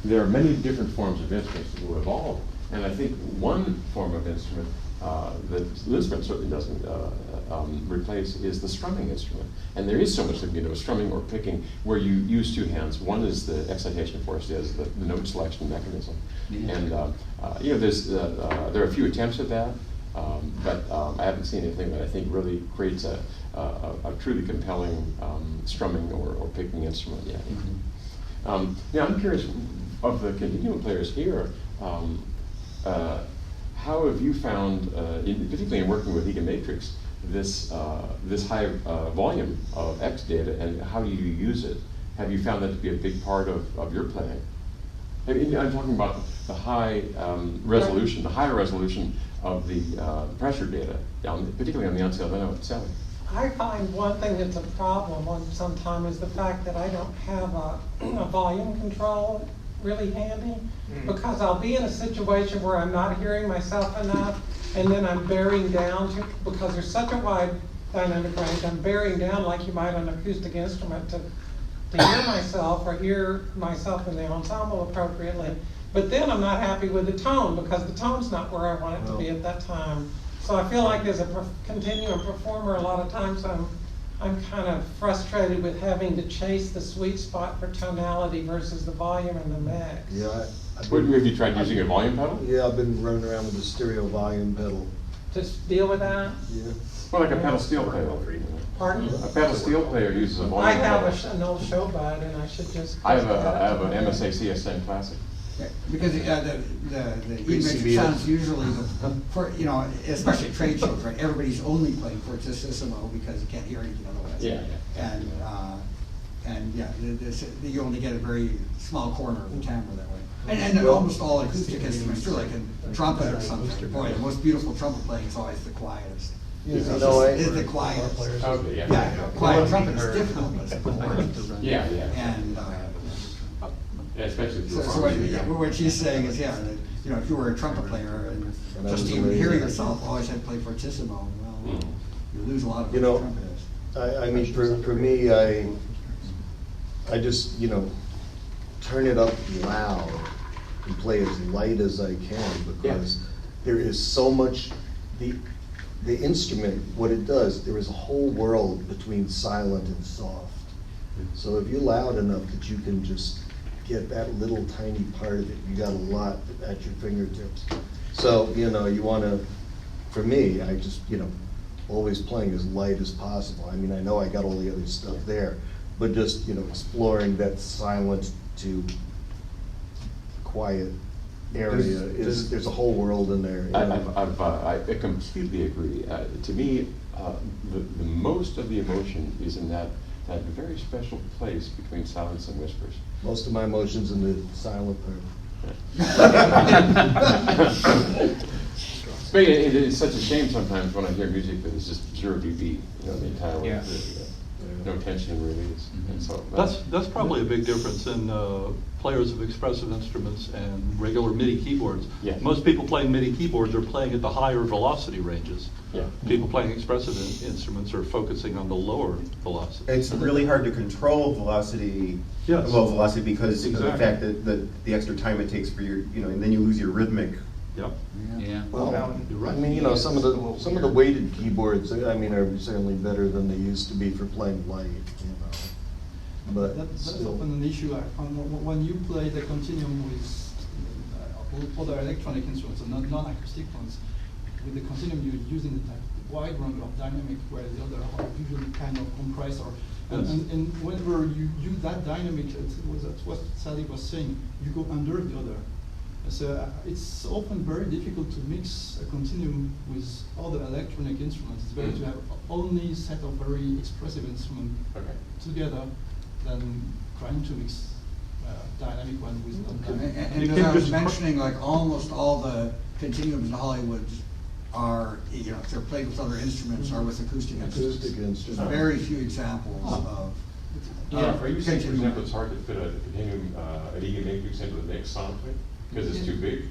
there are many different forms of instruments that will evolve, And I think one form of instrument that Lisbon certainly doesn't replace is the strumming instrument. And there is so much that you know, strumming or picking where you use two hands. One is the excitation force, the other is the note selection mechanism. Yeah. And you know, there are a few attempts at that, but I haven't seen anything that I think really creates a truly compelling strumming or picking instrument yet. Mm-hmm. Now I'm curious, of the continuum players here, how have you found, particularly in working with Haken Matrix, this high volume of X data, and how do you use it? Have you found that to be a big part of your playing? I'm talking about the high resolution, the higher resolution of the pressure data, particularly on the unsealed note, Sally. I find one thing that's a problem sometimes is the fact that I don't have a volume control really handy, because I'll be in a situation where I'm not hearing myself enough, and then I'm bearing down because there's such a wide dynamic range, I'm bearing down like you might on an acoustic instrument to hear myself or hear myself in the ensemble appropriately. But then I'm not happy with the tone because the tone's not where I want it to be at that time. So I feel like as a continuum performer, a lot of times I'm kind of frustrated with having to chase the sweet spot for tonality versus the volume and the mix. Yeah. Have you tried using a volume pedal? Yeah, I've been running around with a stereo volume pedal. Just deal with that? Yeah. Well, like a pedal steel player. Pardon? A pedal steel player uses a volume I have pedal. an old show bud and I should just. I have an MSA CSN Classic. Yeah, because the E-Matrix ECB. sounds usually, for, you know, especially at trade shows, right, everybody's only playing fortissimo because you can't hear anything otherwise. Yeah. And yeah, you only get a very small corner of the camera that way. And almost all acoustic instruments, too, like a trumpet or something. Boy, the most beautiful trumpet playing is always the quietest. It's the quietest. Okay, yeah. Yeah, quiet trumpet is difficult, but it's important. Yeah. And, Yeah, especially so what she's saying is, yeah, that, you know, if you were a trumpet player and just even hear yourself always had to play fortissimo, well, you lose a lot of You know, trumpetists. I mean, for me, I just, you know, turn it up loud and play as light as I can, because there is so much, the instrument, what it does, there is a whole world between silent and soft. So if you're loud enough that you can just get that little tiny part of it, you got a lot at your fingertips. So, you know, you want to, for me, I just, you know, always playing as light as possible. I mean, I know I got all the other stuff there, but just, you know, exploring that silent to quiet area there's a whole world in there. I completely agree. To me, the most of the emotion is in that very special place between silence and whispers. Most of my emotions in the silent part. But it is such a shame sometimes when I hear music that is just 0 dB, you know, the entire way through. No tension and release. And so That's probably a big difference in players of expressive instruments and regular MIDI keyboards. Yes. Most people playing MIDI keyboards are playing at the higher velocity ranges. Yeah. People playing expressive instruments are focusing on the lower velocity. It's really hard to control velocity, Yes. low velocity, because of the Exactly. fact that the extra time it takes for your, you know, and then you lose your rhythmic. Yep. Yeah. Well, You're right. I mean, you know, some of the weighted keyboards, I mean, are certainly better than they used to be for playing light, you know. But That's still. often an issue I found when you play the continuum with other electronic instruments, and non-acoustic ones. With the continuum, you're using the wide range of dynamic, where the other are usually kind of compressed. And whenever you use that dynamic, that's what Sally was saying, you go under the other. So it's often very difficult to mix a continuum with other electronic instruments. It's better to have only a set of very expressive instruments together than trying to mix dynamic one with non-dynamic. And as I was mentioning, like almost all the continuums in Hollywood are, you know, if they're played with other instruments or with acoustic instruments. Acoustic instruments. Very few examples of. Are you saying, for continuum. example, it's hard to fit a continuum, an Haken Matrix into the mix sonically because it's too big?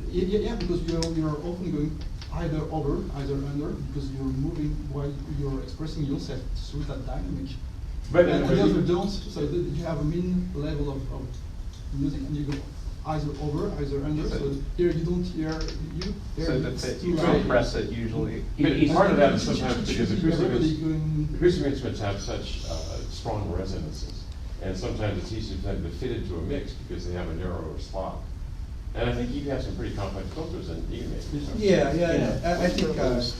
Yeah, because you're often going either over, either under, because you're moving while you're expressing yourself through that dynamic. But and the other don't, so that you have a mean level of music, and you go either over, either under. So here you don't hear you. So that you compress it usually. But part of that is sometimes because Everybody going. acoustic instruments have such strong resonances, and sometimes it's easy for them to fit into a mix because they have a narrower slot. And I think you have some pretty complex filters in you make. Yeah, I think,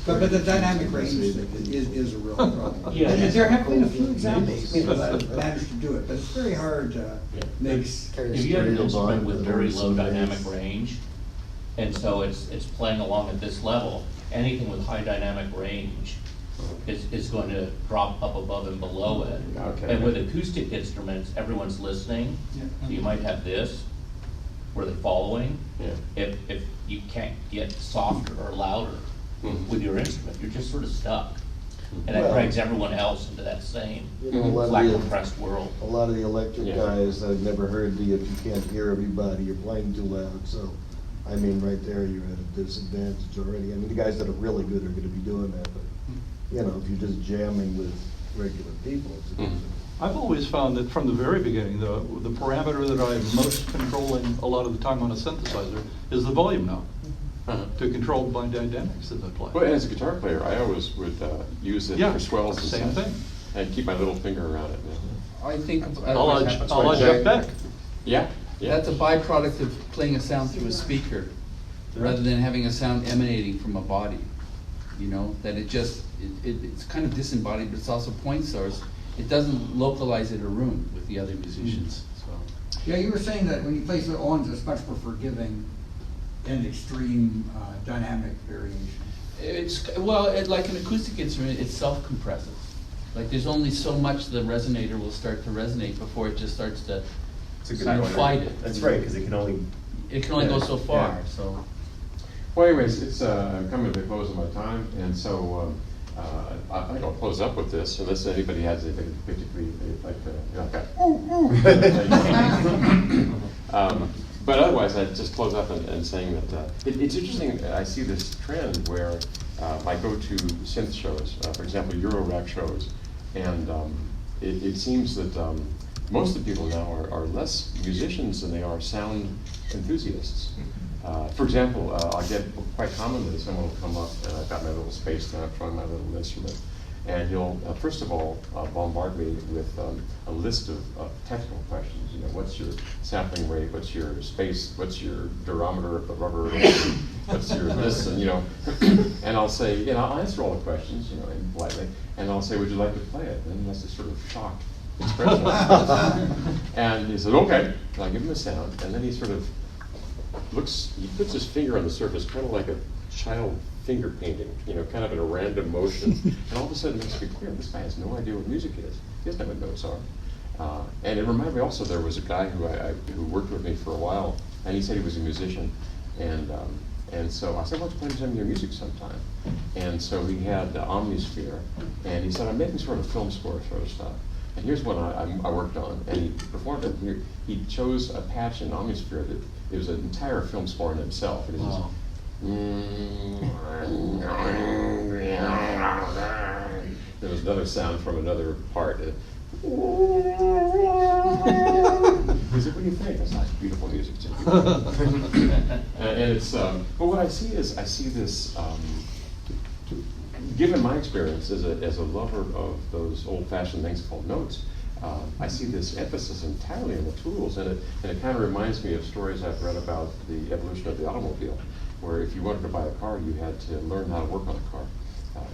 but the dynamic range is a real problem. Yeah. And there have been a few examples, people that have managed to do it, but it's very hard to mix. If you have an instrument with very low dynamic range, and so it's playing along at this level, anything with high dynamic range is going to drop up above and below it. Okay. And with acoustic instruments, everyone's listening, so you might have this, where they're following. Yeah. If you can't get softer or louder with your instrument, you're just sort of stuck. And that Well, drags everyone else into that same You know, a lot of flat the- compressed world. A lot of the electric Yeah. guys, I've never heard the, if you can't hear everybody, you're playing too loud, so, I mean, right there, you're at a disadvantage already. I mean, the guys that are really good are gonna be doing that, but, you know, if you're just jamming with regular people, it's a different. I've always found that from the very beginning, the parameter that I'm most controlling a lot of the time on a synthesizer is the volume knob, to control my dynamics as I play. Well, as a guitar player, I always would use it Yeah, for swells and same such, thing. and keep my little finger around it. I think. A la Jeff Beck. Yeah, yeah. That's a byproduct of playing a sound through a speaker, rather than having a sound emanating from a body. You know, that it's kind of disembodied, but it's also point source. It doesn't localize it a room with the other musicians, so. Yeah, you were saying that when you play the ons, it's much more forgiving and extreme dynamic variation. Like an acoustic instrument, it's self-compressive. Like there's only so much the resonator will start to resonate before it just starts to It's a good kind of point. fight it. That's right, because it can only. It can only go so far, Yeah. so. Well, anyways, it's coming to the close of my time, and so I think I'll close up with this, unless anybody has anything particularly they'd like to, but otherwise, I'd just close up and saying that it's interesting. I see this trend where I go to synth shows, for example, Eurorack shows, and it seems that most of the people now are less musicians than they are sound enthusiasts. For example, I'll get quite commonly someone will come up and I've got my little space there, I'm trying my little instrument, and he'll first of all bombard me with a list of technical questions. You know, what's your sampling rate? What's your space? What's your durometer of the rubber? What's your this? And you know, and I'll say, you know, I'll answer all the questions, you know, politely, and I'll say, would you like to play it? And he has this sort of shocked expression, and he said, okay. And I give him a sound, and then he sort of he puts his finger on the surface, kind of like a child finger painting, you know, kind of in a random motion. And all of a sudden it makes me clear, this guy has no idea what music is. He doesn't know what notes are. And it reminded me also, there was a guy who worked with me for a while, and he said he was a musician. And so I said, why don't you play some of your music sometime? And so he had the Omnisphere, and he said, I'm making sort of film score sort of stuff. And here's what I worked on, and he performed it. He chose a patch in Omnisphere that it was an entire film score in itself. And it was there was another sound from another part. He said, what do you think? That's nice, beautiful music. And it's, but what I see is, this, given my experience as a lover of those old-fashioned things called notes, I see this emphasis entirely on the tools, and it kind of reminds me of stories I've read about the evolution of the automobile, where if you wanted to buy a car, you had to learn how to work on a car.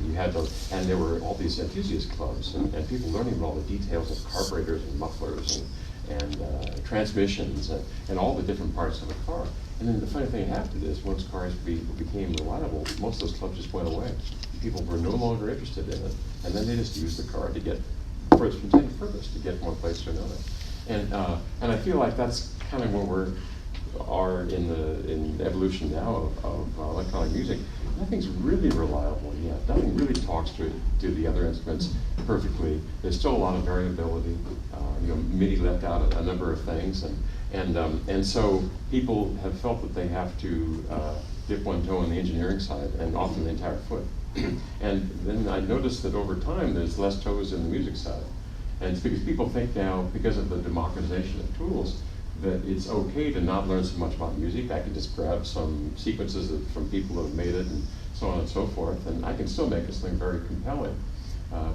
You had to, and there were all these enthusiast clubs, and people learning about all the details of carburetors and mufflers and transmissions and all the different parts of a car. And then the funny thing that happened is, once cars became reliable, most of those clubs just went away. People were no longer interested in it, and then they just used the car to get furthest from take furthest, to get from one place to another. And I feel like that's kind of where are in the evolution now of electronic music. Nothing's really reliable yet. Nothing really talks to the other instruments perfectly. There's still a lot of variability. MIDI left out a number of things, and so people have felt that they have to dip one toe in the engineering side, and often the entire foot. And then I noticed that over time there's less toes in the music side. And it's because people think now, because of the democratization of tools, that it's okay to not learn so much about music. I can just grab some sequences from people who have made it and so on and so forth, and I can still make this thing very compelling.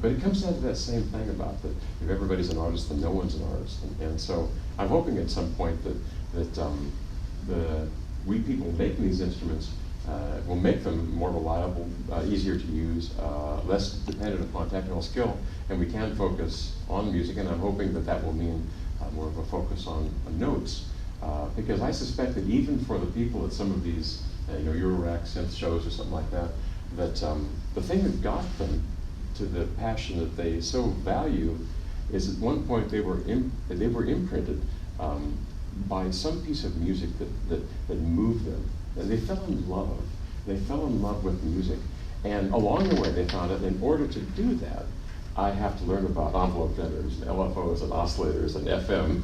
But it comes down to that same thing about that if everybody's an artist, then no one's an artist. And so I'm hoping at some point that we people making these instruments will make them more reliable, easier to use, less dependent upon technical skill, and we can focus on music, and I'm hoping that will mean more of a focus on notes. Because I suspect that even for the people at some of these Eurorack synth shows or something like that, that the thing that got them to the passion that they so value is at one point they were imprinted by some piece of music that moved them. And they fell in love. They fell in love with music. And along the way they found that in order to do that, I have to learn about envelope generators and LFOs and oscillators and FM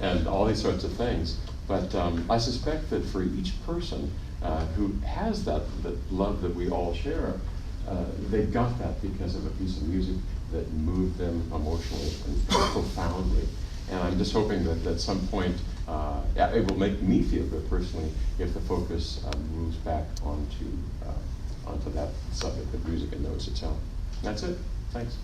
and all these sorts of things. But I suspect that for each person who has that love that we all share, they got that because of a piece of music that moved them emotionally and profoundly. And I'm just hoping that at some point it will make me feel good personally if the focus moves back onto that subject of music and notes itself. That's it. Thanks.